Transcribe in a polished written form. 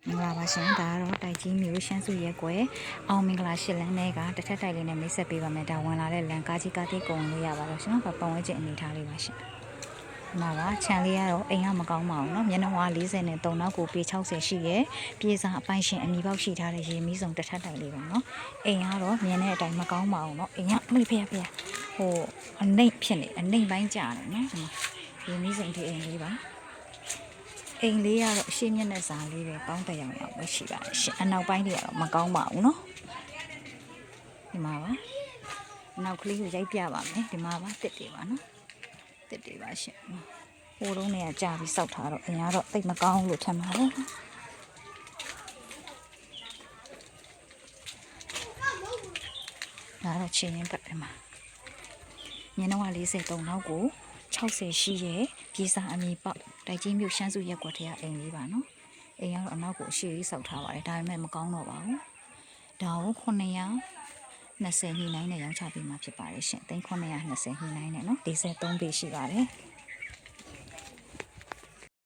မင်္ဂလာပါရှင်ဒါကတော့တိုက်ကြီးမျိုးရှမ်းစုရဲကွယ်အောင်မင်္ဂလာရှစ်လန်းတွေကတစ်ထက်တိုက်လေးနဲ့မိတ်ဆက်ပေးပါမယ်ဒါဝင်လာတဲ့လန်ကားကြီးကားတိတ်ကုန်လို့ရပါတော့ရှင်နော်ပတ်ဝန်းကျင်အနေထားလေးပါရှင်ဒီမှာပါခြံလေးကတော့အိမ်ကမကောင်းပါဘူးเนาะမျက်နှာဝါ43နောက်ကိုပေ60ရှိရဲ့ပြေစာအပိုင်းရှင်အမိပေါက်ရှိထားတဲ့ရေမီးစုံတစ်ထက်တိုက်လေးပါเนาะအိမ်ကတော့မြင်တဲ့အတိုင်းမကောင်းပါဘူးเนาะအိမ်ကမလေးဖေးဟိုအနှိမ့်ဖြစ်နေအနှိမ့်ပိုင်းကြာတယ်เนาะဒီမှာရေမီးစုံဒီအိမ်လေးပါအိမ်လေးကတော့ရှေ့မျက်နှာစာလေးပဲပေါင်းတစ်ရောင်လောက်ပဲရှိပါတယ်ရှင်အနောက်ပိုင်းတွေကတော့မကောင်းပါဘူးเนาะဒီမှာပါနောက်ကလေးကိုရိုက်ပြပါမယ်ဒီမှာပါတစ်တွေပါเนาะတစ်တွေပါရှင်ဟိုတုန်းကကြာပြီးစောက်ထားတော့အင်ကတော့တိတ်မကောင်းလို့ထင်ပါတယ်ဒါတော့ချင်းရင်ပတ်တယ်မှာမျက်နှာ43နောက်ကို60ရှိရဲ့ပြေစာအမီပေါက်တိုက်ကြီးမြို့ရှမ်းစုရက်ကွက်ထဲကအိမ်လေးပါနော်အိမ်ကတော့အနောက်ကိုအရှိကြီးစောက်ထားပါတယ်ဒါပေမဲ့မကောင်းတော့ပါဘူးဒါကို920ညှိနှိုင်းနဲ့ရောင်းချပေးမှာဖြစ်ပါတယ်ရှင်3920ညှိနှိုင်းနဲ့နော်43ပေရှိပါတယ်